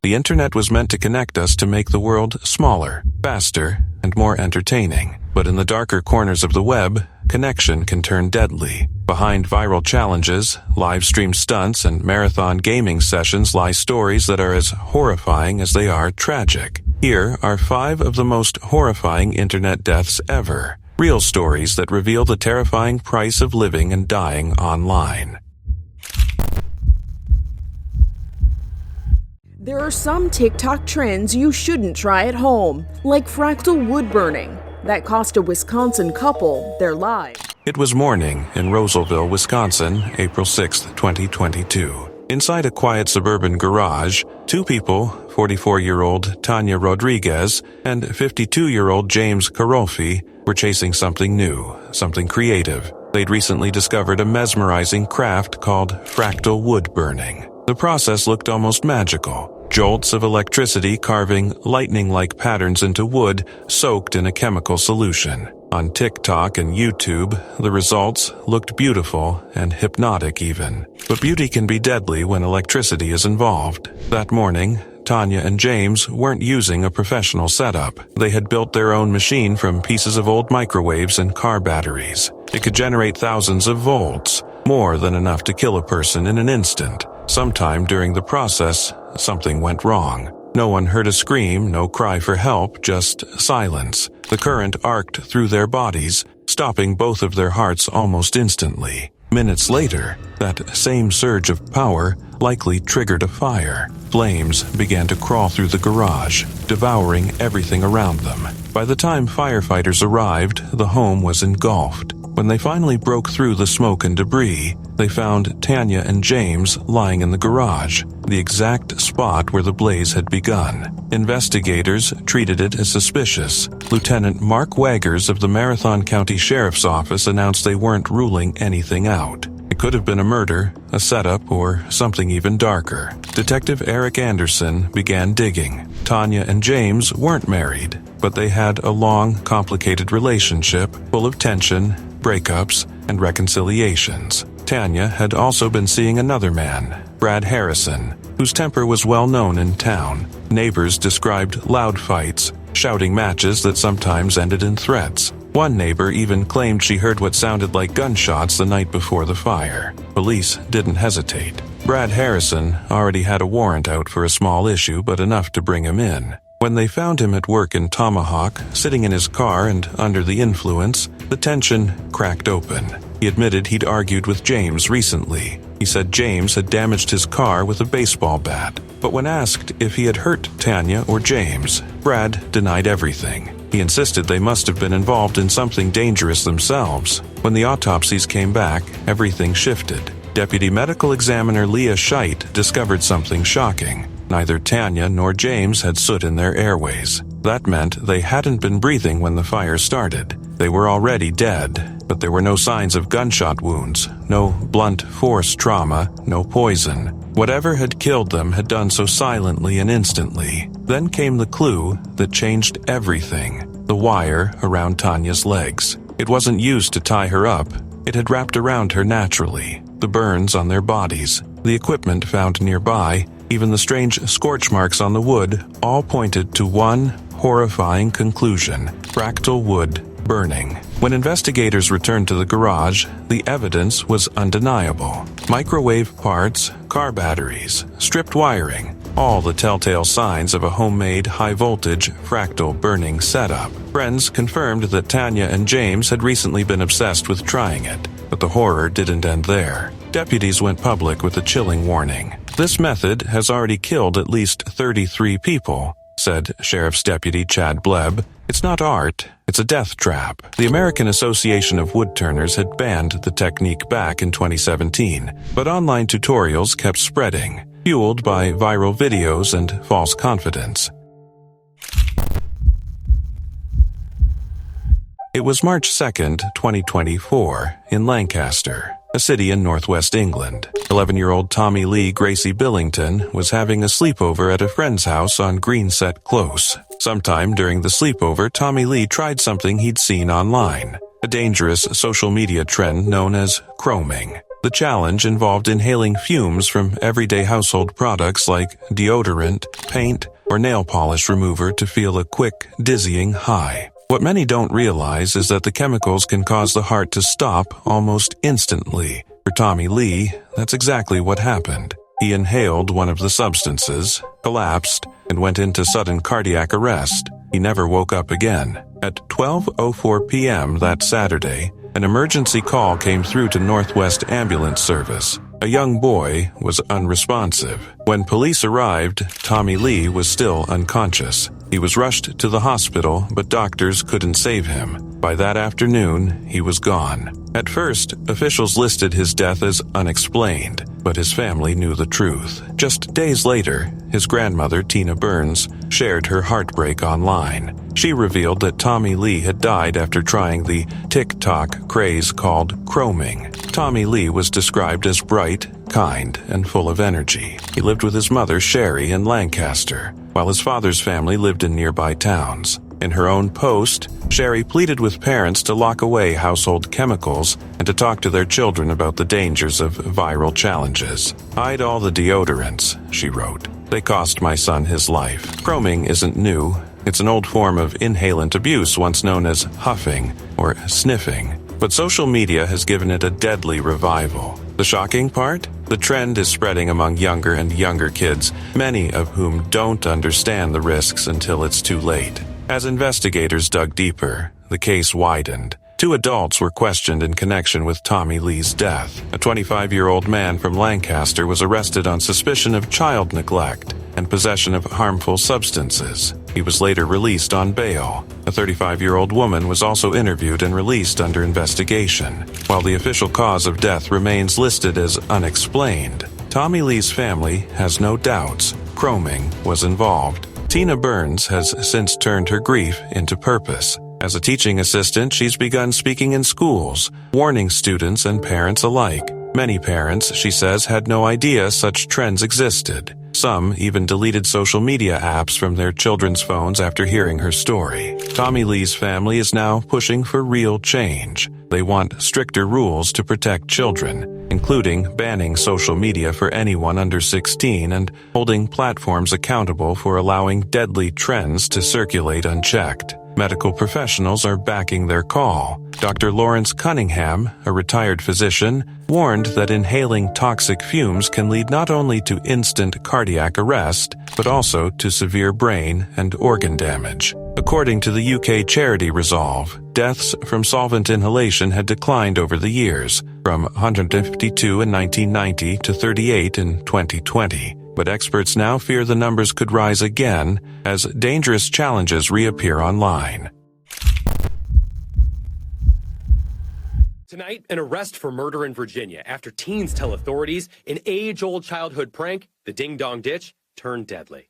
The internet was meant to connect us to make the world smaller, faster, and more entertaining. But in the darker corners of the web, connection can turn deadly. Behind viral challenges, live-stream stunts, and marathon gaming sessions lie stories that are as horrifying as they are tragic. Here are 5 of the most horrifying internet deaths ever. Real stories that reveal the terrifying price of living and dying online. There are some TikTok trends you shouldn't try at home, like fractal wood burning, that cost a Wisconsin couple their lives. It was morning in Roseeville, Wisconsin, April 6, 2022. Inside a quiet suburban garage, 2 people, 44-year-old Tanya Rodriguez and 52-year-old James Carolfi, were chasing something new, something creative. They'd recently discovered a mesmerizing craft called fractal wood burning. The process looked almost magical. Jolts of electricity carving lightning-like patterns into wood soaked in a chemical solution. On TikTok and YouTube, the results looked beautiful and hypnotic even. But beauty can be deadly when electricity is involved. That morning, Tanya and James weren't using a professional setup. They had built their own machine from pieces of old microwaves and car batteries. It could generate thousands of volts, more than enough to kill a person in an instant. Sometime during the process, something went wrong. No one heard a scream, no cry for help, just silence. The current arced through their bodies, stopping both of their hearts almost instantly. Minutes later, that same surge of power likely triggered a fire. Flames began to crawl through the garage, devouring everything around them. By the time firefighters arrived, the home was engulfed. When they finally broke through the smoke and debris, they found Tanya and James lying in the garage, the exact spot where the blaze had begun. Investigators treated it as suspicious. Lieutenant Mark Waggers of the Marathon County Sheriff's Office announced they weren't ruling anything out. It could have been a murder, a setup, or something even darker. Detective Eric Anderson began digging. Tanya and James weren't married, but they had a long, complicated relationship full of tension, breakups, and reconciliations. Tanya had also been seeing another man, Brad Harrison, whose temper was well known in town. Neighbors described loud fights, shouting matches that sometimes ended in threats. One neighbor even claimed she heard what sounded like gunshots the night before the fire. Police didn't hesitate. Brad Harrison already had a warrant out for a small issue, but enough to bring him in. When they found him at work in Tomahawk, sitting in his car and under the influence, the tension cracked open. He admitted he'd argued with James recently. He said James had damaged his car with a baseball bat. But when asked if he had hurt Tanya or James, Brad denied everything. He insisted they must have been involved in something dangerous themselves. When the autopsies came back, everything shifted. Deputy Medical Examiner Leah Scheit discovered something shocking. Neither Tanya nor James had soot in their airways. That meant they hadn't been breathing when the fire started. They were already dead, but there were no signs of gunshot wounds, no blunt force trauma, no poison. Whatever had killed them had done so silently and instantly. Then came the clue that changed everything: the wire around Tanya's legs. It wasn't used to tie her up. It had wrapped around her naturally. The burns on their bodies, the equipment found nearby, even the strange scorch marks on the wood, all pointed to one horrifying conclusion: fractal wood burning. When investigators returned to the garage, the evidence was undeniable. Microwave parts, car batteries, stripped wiring, all the telltale signs of a homemade high-voltage fractal burning setup. Friends confirmed that Tanya and James had recently been obsessed with trying it, but the horror didn't end there. Deputies went public with a chilling warning. "This method has already killed at least 33 people," said Sheriff's Deputy Chad Bleb. "It's not art, it's a death trap." The American Association of Woodturners had banned the technique back in 2017, but online tutorials kept spreading, fueled by viral videos and false confidence. It was March 2nd, 2024, in Lancaster, a city in northwest England. 11-year-old Tommy Lee Gracie Billington was having a sleepover at a friend's house on Greenset Close. Sometime during the sleepover, Tommy Lee tried something he'd seen online, a dangerous social media trend known as chroming. The challenge involved inhaling fumes from everyday household products like deodorant, paint, or nail polish remover to feel a quick, dizzying high. What many don't realize is that the chemicals can cause the heart to stop almost instantly. For Tommy Lee, that's exactly what happened. He inhaled one of the substances, collapsed, and went into sudden cardiac arrest. He never woke up again. At 12:04 p.m. that Saturday, an emergency call came through to Northwest Ambulance Service. A young boy was unresponsive. When police arrived, Tommy Lee was still unconscious. He was rushed to the hospital, but doctors couldn't save him. By that afternoon, he was gone. At first, officials listed his death as unexplained, but his family knew the truth. Just days later, his grandmother, Tina Burns, shared her heartbreak online. She revealed that Tommy Lee had died after trying the TikTok craze called chroming. Tommy Lee was described as bright, kind, and full of energy. He lived with his mother, Sherry, in Lancaster, while his father's family lived in nearby towns. In her own post, Sherry pleaded with parents to lock away household chemicals and to talk to their children about the dangers of viral challenges. "Hide all the deodorants," she wrote. "They cost my son his life." Chroming isn't new. It's an old form of inhalant abuse once known as huffing or sniffing, but social media has given it a deadly revival. The shocking part? The trend is spreading among younger and younger kids, many of whom don't understand the risks until it's too late. As investigators dug deeper, the case widened. 2 adults were questioned in connection with Tommy Lee's death. A 25-year-old man from Lancaster was arrested on suspicion of child neglect and possession of harmful substances. He was later released on bail. A 35-year-old woman was also interviewed and released under investigation. While the official cause of death remains listed as unexplained, Tommy Lee's family has no doubts chroming was involved. Tina Burns has since turned her grief into purpose. As a teaching assistant, she's begun speaking in schools, warning students and parents alike. Many parents, she says, had no idea such trends existed. Some even deleted social media apps from their children's phones after hearing her story. Tommy Lee's family is now pushing for real change. They want stricter rules to protect children, including banning social media for anyone under 16 and holding platforms accountable for allowing deadly trends to circulate unchecked. Medical professionals are backing their call. Dr. Lawrence Cunningham, a retired physician, warned that inhaling toxic fumes can lead not only to instant cardiac arrest, but also to severe brain and organ damage. According to the UK charity Resolve, deaths from solvent inhalation had declined over the years, from 152 in 1990 to 38 in 2020. But experts now fear the numbers could rise again as dangerous challenges reappear online. Tonight, an arrest for murder in Virginia after teens tell authorities an age-old childhood prank, the ding-dong ditch, turned deadly.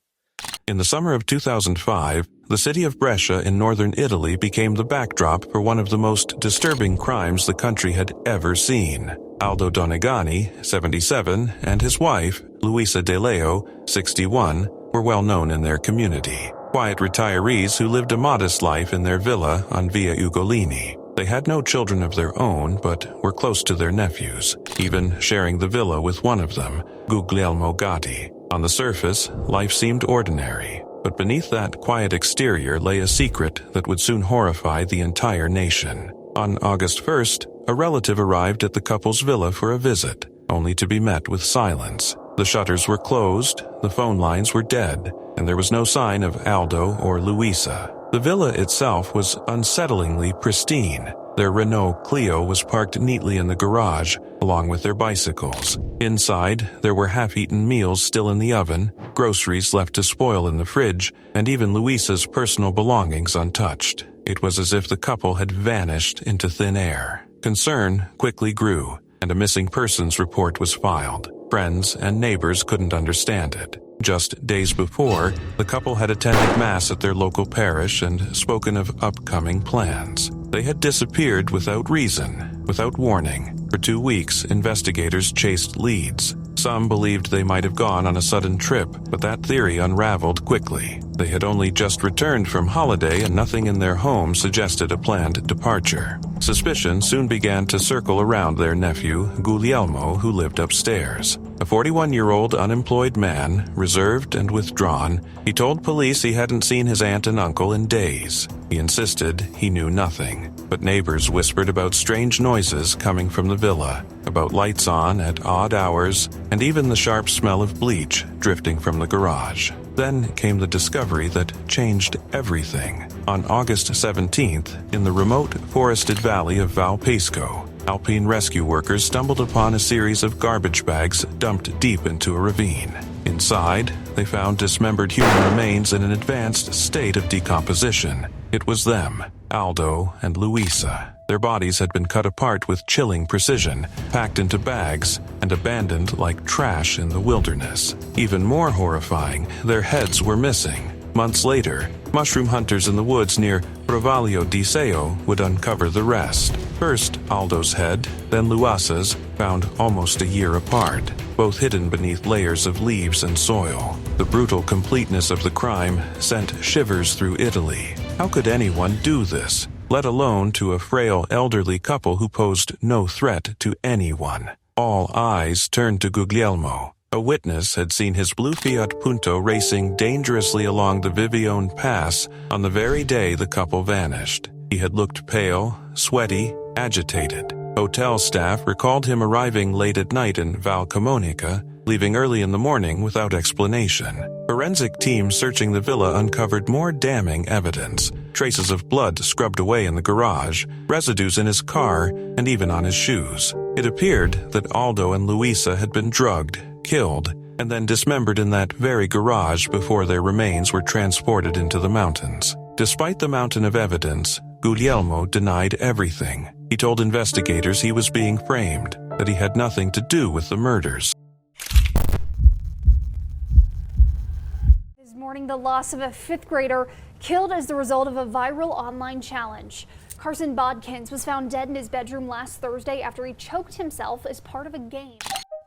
In the summer of 2005, the city of Brescia in northern Italy became the backdrop for one of the most disturbing crimes the country had ever seen. Aldo Donegani, 77, and his wife, Luisa De Leo, 61, were well known in their community. Quiet retirees who lived a modest life in their villa on Via Ugolini. They had no children of their own, but were close to their nephews, even sharing the villa with one of them, Guglielmo Gatti. On the surface, life seemed ordinary, but beneath that quiet exterior lay a secret that would soon horrify the entire nation. On August 1st, a relative arrived at the couple's villa for a visit, only to be met with silence. The shutters were closed, the phone lines were dead, and there was no sign of Aldo or Luisa. The villa itself was unsettlingly pristine. Their Renault Clio was parked neatly in the garage, along with their bicycles. Inside, there were half-eaten meals still in the oven, groceries left to spoil in the fridge, and even Luisa's personal belongings untouched. It was as if the couple had vanished into thin air. Concern quickly grew, and a missing persons report was filed. Friends and neighbors couldn't understand it. Just days before, the couple had attended Mass at their local parish and spoken of upcoming plans. They had disappeared without reason, without warning. For 2 weeks, investigators chased leads. Some believed they might have gone on a sudden trip, but that theory unraveled quickly. They had only just returned from holiday and nothing in their home suggested a planned departure. Suspicion soon began to circle around their nephew, Guglielmo, who lived upstairs. A 41-year-old unemployed man, reserved and withdrawn, he told police he hadn't seen his aunt and uncle in days. He insisted he knew nothing, but neighbors whispered about strange noises coming from the villa, about lights on at odd hours, and even the sharp smell of bleach drifting from the garage. Then came the discovery that changed everything. On August 17th, in the remote forested valley of Valpasco, alpine rescue workers stumbled upon a series of garbage bags dumped deep into a ravine. Inside, they found dismembered human remains in an advanced state of decomposition. It was them, Aldo and Luisa. Their bodies had been cut apart with chilling precision, packed into bags, and abandoned like trash in the wilderness. Even more horrifying, their heads were missing. Months later, mushroom hunters in the woods near Rovaglio di Seo would uncover the rest. First Aldo's head, then Luisa's, found almost a year apart, both hidden beneath layers of leaves and soil. The brutal completeness of the crime sent shivers through Italy. How could anyone do this, let alone to a frail elderly couple who posed no threat to anyone? All eyes turned to Guglielmo. A witness had seen his blue Fiat Punto racing dangerously along the Vivione Pass on the very day the couple vanished. He had looked pale, sweaty, agitated. Hotel staff recalled him arriving late at night in Val Camonica, leaving early in the morning without explanation. Forensic teams searching the villa uncovered more damning evidence: traces of blood scrubbed away in the garage, residues in his car, and even on his shoes. It appeared that Aldo and Luisa had been drugged, killed, and then dismembered in that very garage before their remains were transported into the mountains. Despite the mountain of evidence, Guglielmo denied everything. He told investigators he was being framed, that he had nothing to do with the murders. This morning, the loss of a 5th grader killed as the result of a viral online challenge. Carson Bodkins was found dead in his bedroom last Thursday after he choked himself as part of a game.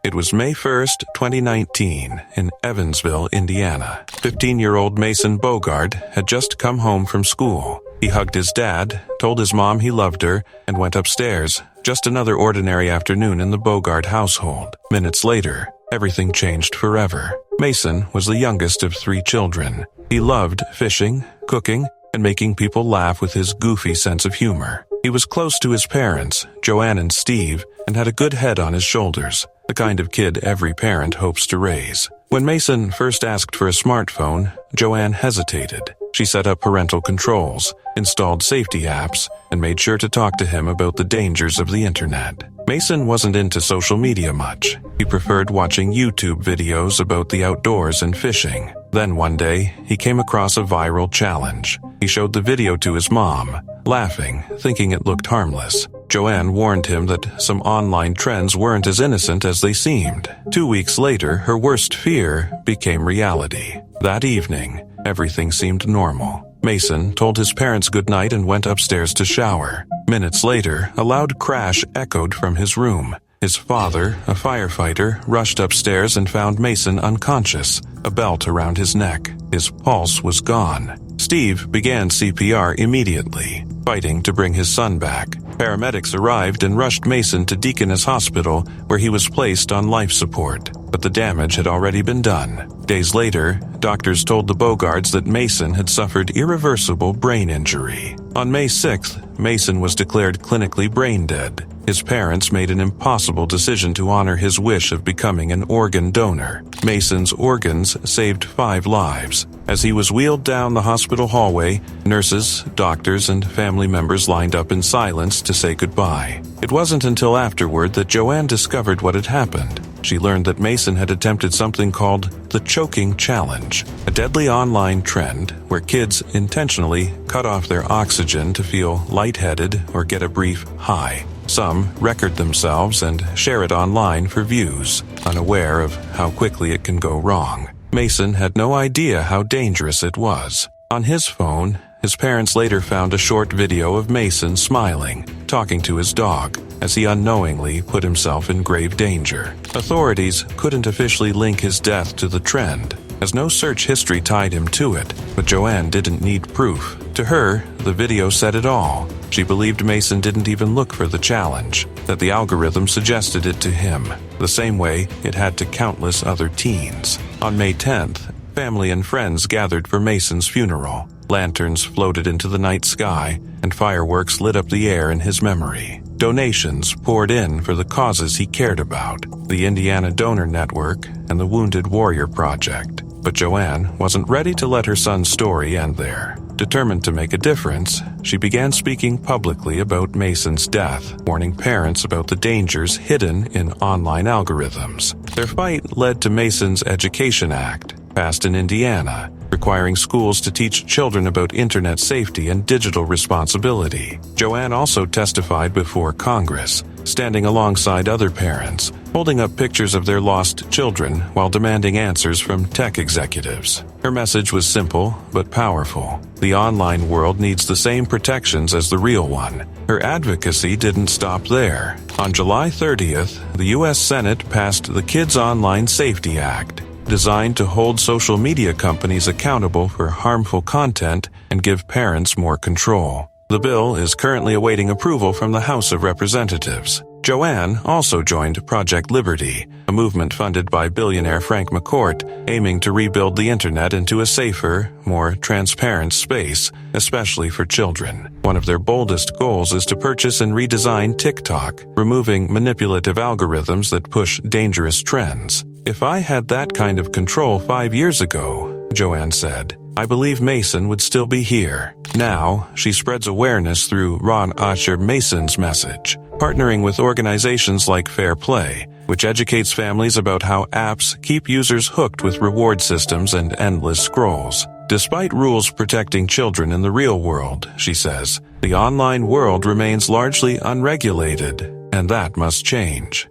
It was May 1st, 2019, in Evansville, Indiana. 15-year-old Mason Bogart had just come home from school. He hugged his dad, told his mom he loved her, and went upstairs. Just another ordinary afternoon in the Bogart household. Minutes later, everything changed forever. Mason was the youngest of 3 children. He loved fishing, cooking, and making people laugh with his goofy sense of humor. He was close to his parents, Joanne and Steve, and had a good head on his shoulders, the kind of kid every parent hopes to raise. When Mason first asked for a smartphone, Joanne hesitated. She set up parental controls, installed safety apps, and made sure to talk to him about the dangers of the internet. Mason wasn't into social media much. He preferred watching YouTube videos about the outdoors and fishing. Then one day, he came across a viral challenge. He showed the video to his mom, laughing, thinking it looked harmless. Joanne warned him that some online trends weren't as innocent as they seemed. 2 weeks later, her worst fear became reality. That evening, everything seemed normal. Mason told his parents goodnight and went upstairs to shower. Minutes later, a loud crash echoed from his room. His father, a firefighter, rushed upstairs and found Mason unconscious, a belt around his neck. His pulse was gone. Steve began CPR immediately, fighting to bring his son back. Paramedics arrived and rushed Mason to Deaconess Hospital, where he was placed on life support. But the damage had already been done. Days later, doctors told the Bogarts that Mason had suffered irreversible brain injury. On May 6th, Mason was declared clinically brain dead. His parents made an impossible decision to honor his wish of becoming an organ donor. Mason's organs saved 5 lives. As he was wheeled down the hospital hallway, nurses, doctors, and family members lined up in silence to say goodbye. It wasn't until afterward that Joanne discovered what had happened. She learned that Mason had attempted something called the choking challenge, a deadly online trend where kids intentionally cut off their oxygen to feel lightheaded or get a brief high. Some record themselves and share it online for views, unaware of how quickly it can go wrong. Mason had no idea how dangerous it was. On his phone, His parents later found a short video of Mason smiling, talking to his dog, as he unknowingly put himself in grave danger. Authorities couldn't officially link his death to the trend, as no search history tied him to it, but Joanne didn't need proof. To her, the video said it all. She believed Mason didn't even look for the challenge, that the algorithm suggested it to him, the same way it had to countless other teens. On May 10th, family and friends gathered for Mason's funeral. Lanterns floated into the night sky, and fireworks lit up the air in his memory. Donations poured in for the causes he cared about, the Indiana Donor Network and the Wounded Warrior Project. But Joanne wasn't ready to let her son's story end there. Determined to make a difference, she began speaking publicly about Mason's death, warning parents about the dangers hidden in online algorithms. Their fight led to Mason's Education Act, passed in Indiana, requiring schools to teach children about internet safety and digital responsibility. Joanne also testified before Congress, standing alongside other parents, holding up pictures of their lost children while demanding answers from tech executives. Her message was simple but powerful. The online world needs the same protections as the real one. Her advocacy didn't stop there. On July 30th, the U.S. Senate passed the Kids Online Safety Act, designed to hold social media companies accountable for harmful content and give parents more control. The bill is currently awaiting approval from the House of Representatives. Joanne also joined Project Liberty, a movement funded by billionaire Frank McCourt, aiming to rebuild the internet into a safer, more transparent space, especially for children. One of their boldest goals is to purchase and redesign TikTok, removing manipulative algorithms that push dangerous trends. "If I had that kind of control 5 years ago," Joanne said, "I believe Mason would still be here." Now, she spreads awareness through Ron Asher Mason's message, partnering with organizations like Fair Play, which educates families about how apps keep users hooked with reward systems and endless scrolls. Despite rules protecting children in the real world, she says, the online world remains largely unregulated, and that must change.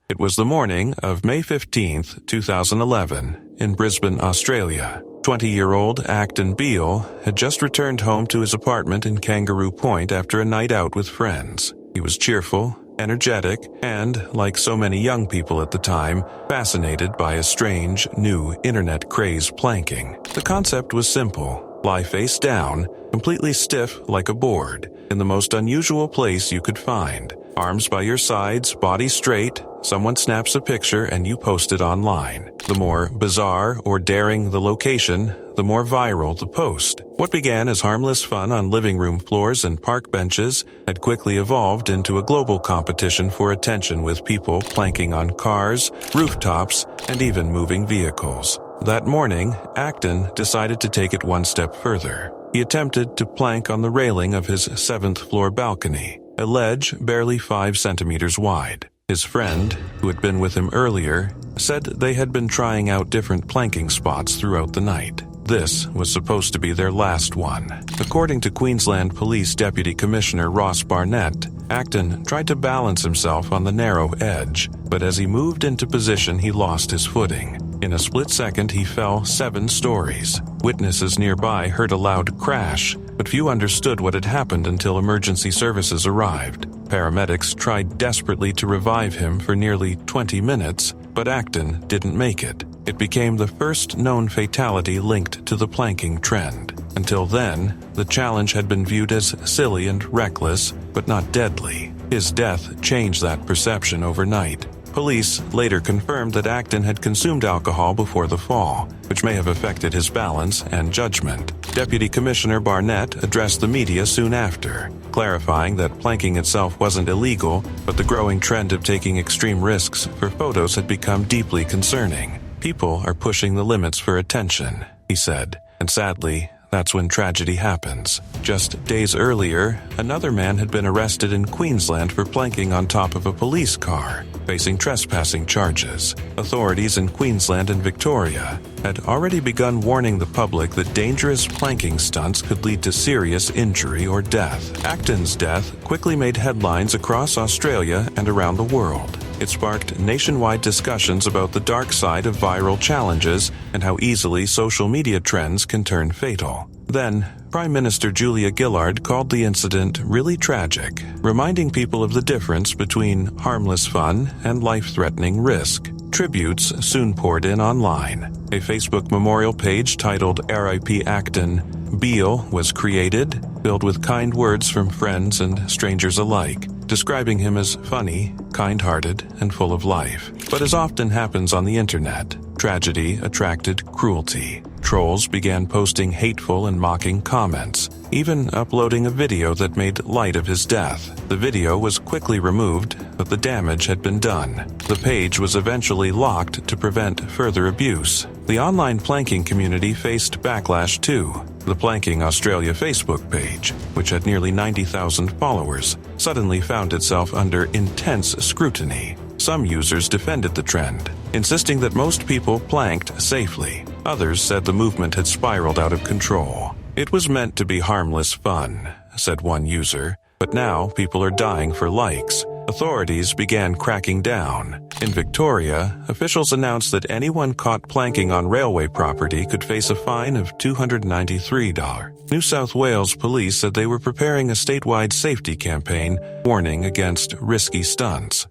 It was the morning of May 15, 2011, in Brisbane, Australia. 20-year-old Acton Beale had just returned home to his apartment in Kangaroo Point after a night out with friends. He was cheerful, energetic, and, like so many young people at the time, fascinated by a strange, new internet craze planking. The concept was simple. Lie face down, completely stiff like a board, in the most unusual place you could find. Arms by your sides, body straight, someone snaps a picture and you post it online. The more bizarre or daring the location, the more viral the post. What began as harmless fun on living room floors and park benches had quickly evolved into a global competition for attention, with people planking on cars, rooftops, and even moving vehicles. That morning, Acton decided to take it one step further. He attempted to plank on the railing of his 7th-floor balcony, a ledge barely 5 centimeters wide. His friend, who had been with him earlier, said they had been trying out different planking spots throughout the night. This was supposed to be their last one. According to Queensland Police Deputy Commissioner Ross Barnett, Acton tried to balance himself on the narrow edge, but as he moved into position, he lost his footing. In a split second, he fell 7 stories. Witnesses nearby heard a loud crash, but few understood what had happened until emergency services arrived. Paramedics tried desperately to revive him for nearly 20 minutes, but Acton didn't make it. It became the first known fatality linked to the planking trend. Until then, the challenge had been viewed as silly and reckless, but not deadly. His death changed that perception overnight. Police later confirmed that Acton had consumed alcohol before the fall, which may have affected his balance and judgment. Deputy Commissioner Barnett addressed the media soon after, clarifying that planking itself wasn't illegal, but the growing trend of taking extreme risks for photos had become deeply concerning. "People are pushing the limits for attention," he said, and sadly, that's when tragedy happens. Just days earlier, another man had been arrested in Queensland for planking on top of a police car, facing trespassing charges. Authorities in Queensland and Victoria had already begun warning the public that dangerous planking stunts could lead to serious injury or death. Acton's death quickly made headlines across Australia and around the world. It sparked nationwide discussions about the dark side of viral challenges and how easily social media trends can turn fatal. Then, Prime Minister Julia Gillard called the incident really tragic, reminding people of the difference between harmless fun and life-threatening risk. Tributes soon poured in online. A Facebook memorial page titled R.I.P. Acton Beale was created, filled with kind words from friends and strangers alike, describing him as funny, kind-hearted, and full of life. But as often happens on the internet, tragedy attracted cruelty. Trolls began posting hateful and mocking comments, even uploading a video that made light of his death. The video was quickly removed, but the damage had been done. The page was eventually locked to prevent further abuse. The online planking community faced backlash too. The Planking Australia Facebook page, which had nearly 90,000 followers, suddenly found itself under intense scrutiny. Some users defended the trend, insisting that most people planked safely. Others said the movement had spiraled out of control. It was meant to be harmless fun, said one user, but now people are dying for likes. Authorities began cracking down. In Victoria, officials announced that anyone caught planking on railway property could face a fine of $293. New South Wales police said they were preparing a statewide safety campaign warning against risky stunts.